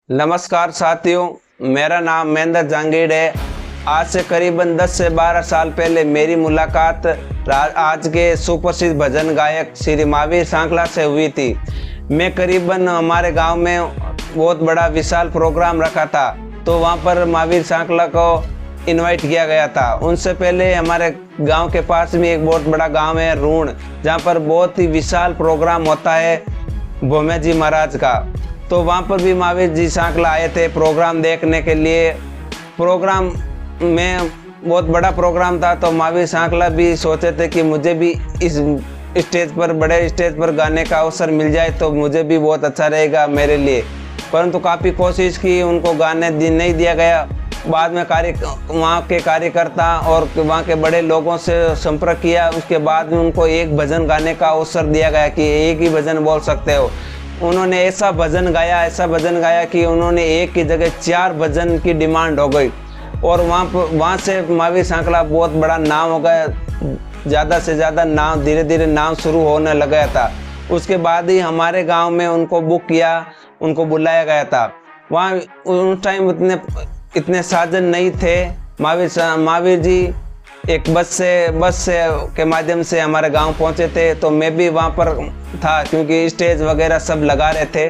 नमस्कार साथियों, मेरा नाम महेंद्र जहांगीर है। आज से करीबन 10 से 12 साल पहले मेरी मुलाकात आज के सुप्रसिद्ध भजन गायक श्री महावीर सांकला से हुई थी। मैं करीबन हमारे गांव में बहुत बड़ा विशाल प्रोग्राम रखा था, तो वहां पर महावीर सांकला को इनवाइट किया गया था। उनसे पहले हमारे गांव के पास में एक बहुत बड़ा गांव है रूण, जहां पर बहुत ही विशाल प्रोग्राम होता है भोमे जी महाराज का। तो वहाँ पर भी महावीर जी सांकला आए थे प्रोग्राम देखने के लिए। प्रोग्राम में बहुत बड़ा प्रोग्राम था, तो महावीर सांकला भी सोचे थे कि मुझे भी इस स्टेज पर, बड़े स्टेज पर गाने का अवसर मिल जाए तो मुझे भी बहुत अच्छा रहेगा मेरे लिए। परंतु काफ़ी कोशिश की, उनको गाने नहीं दिया गया। बाद में वहाँ के कार्यकर्ता और वहाँ के बड़े लोगों से संपर्क किया। उसके बाद में उनको एक भजन गाने का अवसर दिया गया कि एक ही भजन बोल सकते हो। उन्होंने ऐसा भजन गाया कि उन्होंने एक की जगह 4 भजन की डिमांड हो गई, और वहाँ से महावीर सांकला बहुत बड़ा नाम हो गया। ज़्यादा से ज़्यादा नाम, धीरे धीरे नाम शुरू होने लगा था। उसके बाद ही हमारे गांव में उनको बुक किया, उनको बुलाया गया था। वहाँ उस टाइम इतने साधन नहीं थे। महावीर जी एक बस से के माध्यम से हमारे गांव पहुंचे थे। तो मैं भी वहां पर था, क्योंकि स्टेज वगैरह सब लगा रहे थे।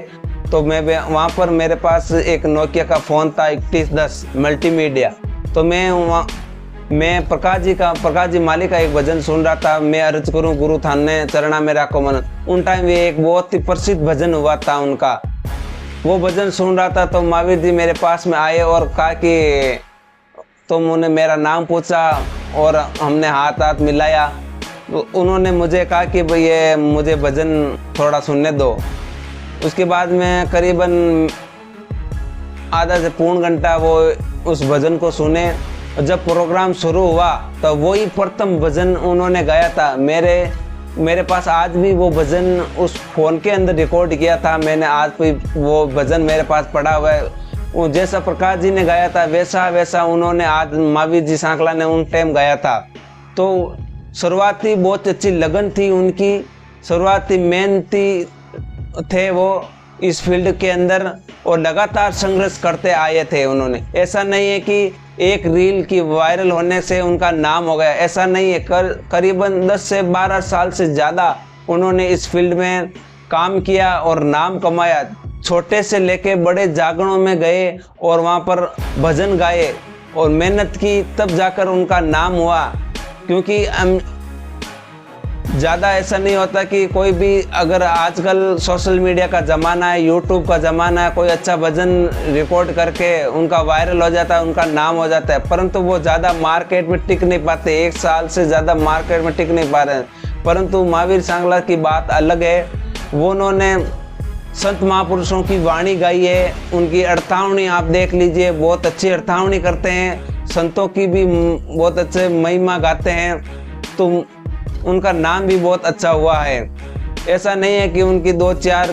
तो मैं भी वहां पर, मेरे पास एक नोकिया का फ़ोन था 3110 मल्टीमीडिया। तो मैं प्रकाश जी माली का एक भजन सुन रहा था, मैं अर्ज करूं गुरु थाने चरणा में राखो मन। उन टाइम ये एक बहुत ही प्रसिद्ध भजन हुआ था उनका, वो भजन सुन रहा था। तो महावीर जी मेरे पास में आए और कहा कि उन्होंने मेरा नाम पूछा और हमने हाथ मिलाया। तो उन्होंने मुझे कहा कि भाई ये मुझे भजन थोड़ा सुनने दो। उसके बाद में करीबन आधा से पौन घंटा वो उस भजन को सुने। जब प्रोग्राम शुरू हुआ तो वही प्रथम भजन उन्होंने गाया था। मेरे पास आज भी वो भजन उस फ़ोन के अंदर रिकॉर्ड किया था मैंने। आज भी वो भजन मेरे पास पड़ा हुआ है। वो जैसा प्रकाश जी ने गाया था वैसा उन्होंने आज महावीर जी सांकला ने उन टाइम गाया था। तो शुरुआती बहुत अच्छी लगन थी उनकी, शुरुआती मेहनती थे वो इस फील्ड के अंदर, और लगातार संघर्ष करते आए थे उन्होंने। ऐसा नहीं है कि एक रील की वायरल होने से उनका नाम हो गया, ऐसा नहीं है। करीबन 10 से 12 साल से ज़्यादा उन्होंने इस फील्ड में काम किया और नाम कमाया। छोटे से लेके बड़े जागरणों में गए और वहाँ पर भजन गाए और मेहनत की, तब जाकर उनका नाम हुआ। क्योंकि ज़्यादा ऐसा नहीं होता कि कोई भी, अगर आजकल सोशल मीडिया का ज़माना है, यूट्यूब का ज़माना है, कोई अच्छा भजन रिकॉर्ड करके उनका वायरल हो जाता है, उनका नाम हो जाता है। परंतु वो ज़्यादा मार्केट में टिक नहीं पाते, 1 साल से ज़्यादा मार्केट में टिक नहीं पा रहे हैं। परंतु महावीर सांकला की बात अलग है। वो उन्होंने संत महापुरुषों की वाणी गाई है। उनकी अर्थावणी आप देख लीजिए, बहुत अच्छी अर्थावणी करते हैं, संतों की भी बहुत अच्छे महिमा गाते हैं। तो उनका नाम भी बहुत अच्छा हुआ है। ऐसा नहीं है कि उनकी 2-4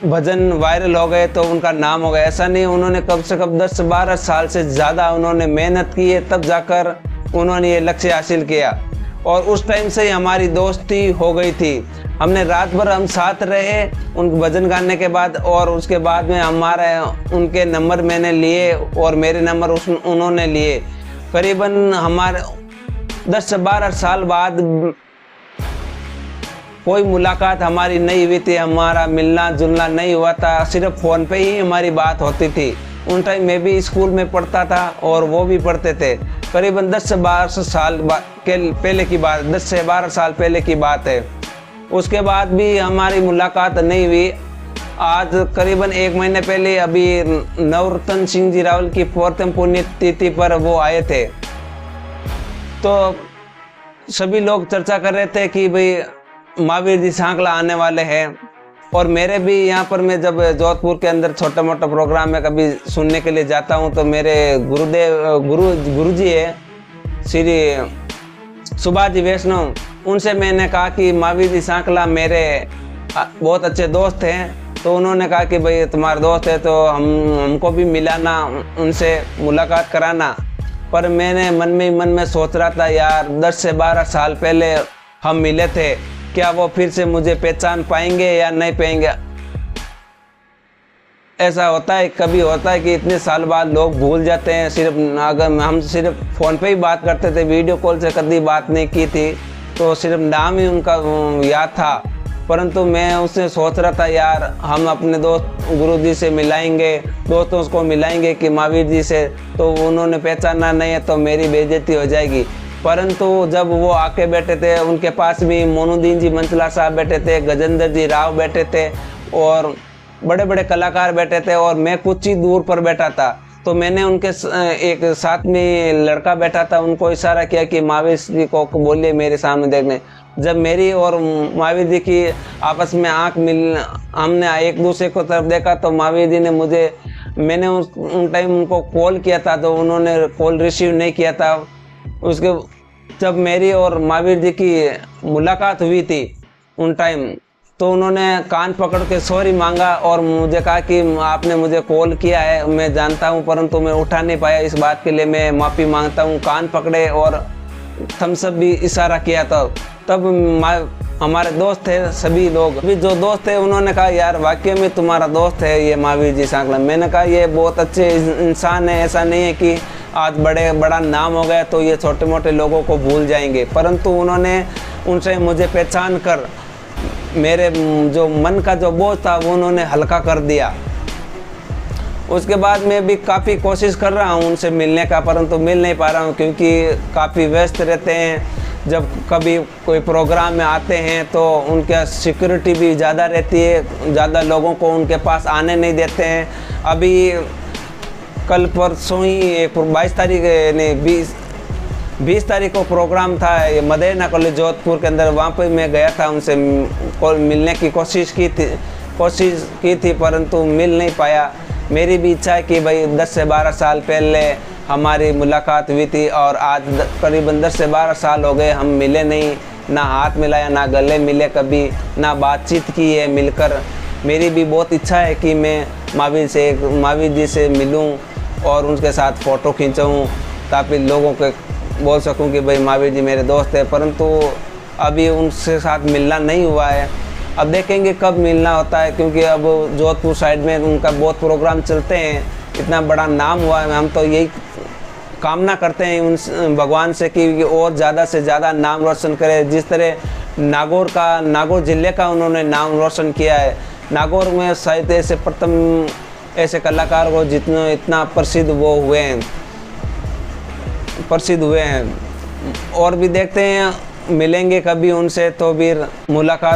भजन वायरल हो गए तो उनका नाम हो गया, ऐसा नहीं। उन्होंने कम से कम 10 से 12 साल से ज़्यादा उन्होंने मेहनत की है, तब जाकर उन्होंने ये लक्ष्य हासिल किया। और उस टाइम से ही हमारी दोस्ती हो गई थी। हमने रात भर हम साथ रहे उन भजन गाने के बाद, और उसके बाद में उनके नंबर मैंने लिए और मेरे नंबर उन्होंने लिए। करीबन हमारे 10 से 12 साल बाद कोई मुलाकात हमारी नहीं हुई थी, हमारा मिलना जुलना नहीं हुआ था, सिर्फ फ़ोन पे ही हमारी बात होती थी। उन टाइम मैं भी स्कूल में पढ़ता था और वो भी पढ़ते थे। करीबन 10 से 12 साल पहले की बात, 10 से 12 साल पहले की बात है। उसके बाद भी हमारी मुलाकात नहीं हुई। आज करीबन 1 महीने पहले अभी नवरत्न सिंह जी रावल की 4वीं पुण्यतिथि पर वो आए थे। तो सभी लोग चर्चा कर रहे थे कि भाई महावीर जी सांकला आने वाले हैं। और मेरे भी यहाँ पर, मैं जब जोधपुर के अंदर छोटा मोटा प्रोग्राम में कभी सुनने के लिए जाता हूँ, तो मेरे गुरुजी है श्री सुभाष जी वैष्णव, उनसे मैंने कहा कि महावीर जी सांकला मेरे बहुत अच्छे दोस्त हैं। तो उन्होंने कहा कि भाई तुम्हारे दोस्त है तो हमको भी मिलाना, उनसे मुलाकात कराना। पर मैंने मन में सोच रहा था, यार 10 से 12 साल पहले हम मिले थे, क्या वो फिर से मुझे पहचान पाएंगे या नहीं पाएंगे। ऐसा होता है, कभी होता है कि इतने साल बाद लोग भूल जाते हैं। सिर्फ अगर हम सिर्फ फ़ोन पे ही बात करते थे, वीडियो कॉल से कभी बात नहीं की थी, तो सिर्फ नाम ही उनका याद था। परंतु मैं उससे सोच रहा था यार हम अपने दोस्त गुरुजी से मिलाएंगे, दोस्तों को मिलाएंगे कि महावीर जी से, तो उन्होंने पहचाना नहीं है तो मेरी बेइज्जती हो जाएगी। परंतु जब वो आके बैठे थे, उनके पास भी मोनुद्दीन जी मंचला साहब बैठे थे, गजेंद्र जी राव बैठे थे और बड़े बड़े कलाकार बैठे थे और मैं कुछ ही दूर पर बैठा था। तो मैंने उनके एक साथ में लड़का बैठा था, उनको इशारा किया कि महावीर जी को बोलिए मेरे सामने देखने। जब मेरी और महावीर जी की आपस में आंख मिल, हमने एक दूसरे को तरफ देखा तो महावीर जी ने मैंने उन टाइम उनको कॉल किया था तो उन्होंने कॉल रिसीव नहीं किया था। उसके जब मेरी और महावीर जी की मुलाकात हुई थी उन टाइम, तो उन्होंने कान पकड़ के सॉरी मांगा और मुझे कहा कि आपने मुझे कॉल किया है, मैं जानता हूं, परंतु मैं उठा नहीं पाया, इस बात के लिए मैं माफ़ी मांगता हूं। कान पकड़े और थम्स अप भी इशारा किया था। तब हमारे दोस्त थे सभी लोग, अभी जो दोस्त थे उन्होंने कहा यार वाकई में तुम्हारा दोस्त है ये महावीर जी सांकला। मैंने कहा ये बहुत अच्छे इंसान है, ऐसा नहीं है कि आज बड़ा नाम हो गया तो ये छोटे मोटे लोगों को भूल जाएंगे। परंतु उन्होंने उनसे मुझे पहचान कर मेरे जो मन का जो बोझ था वो उन्होंने हल्का कर दिया। उसके बाद मैं भी काफ़ी कोशिश कर रहा हूँ उनसे मिलने का, परंतु मिल नहीं पा रहा हूँ क्योंकि काफ़ी व्यस्त रहते हैं। जब कभी कोई प्रोग्राम में आते हैं तो उनका सिक्योरिटी भी ज़्यादा रहती है, ज़्यादा लोगों को उनके पास आने नहीं देते हैं। अभी कल परसों ही 22 तारीख नहीं 20 तारीख को प्रोग्राम था ये मदेना कॉलेज जोधपुर के अंदर, वहाँ पे मैं गया था, उनसे मिलने की कोशिश की थी परंतु मिल नहीं पाया। मेरी भी इच्छा है कि भाई 10 से 12 साल पहले हमारी मुलाकात हुई थी और आज करीबन 10 से 12 साल हो गए हम मिले नहीं, ना हाथ मिलाया, ना गले मिले कभी, ना बातचीत की है मिलकर। मेरी भी बहुत इच्छा है कि मैं महावीर जी से मिलूं और उनके साथ फ़ोटो खींचूं ताकि लोगों के बोल सकूं कि भाई महावीर जी मेरे दोस्त हैं। परंतु अभी उनसे साथ मिलना नहीं हुआ है, अब देखेंगे कब मिलना होता है, क्योंकि अब जोधपुर साइड में उनका बहुत प्रोग्राम चलते हैं, इतना बड़ा नाम हुआ है। हम तो यही कामना करते हैं उन भगवान से कि और ज़्यादा से ज़्यादा नाम रोशन करे। जिस तरह नागौर ज़िले का उन्होंने नाम रोशन किया है, नागौर में शायद ऐसे प्रथम ऐसे कलाकार को जितना इतना प्रसिद्ध हुए हैं। और भी देखते हैं मिलेंगे कभी उनसे तो फिर मुलाकात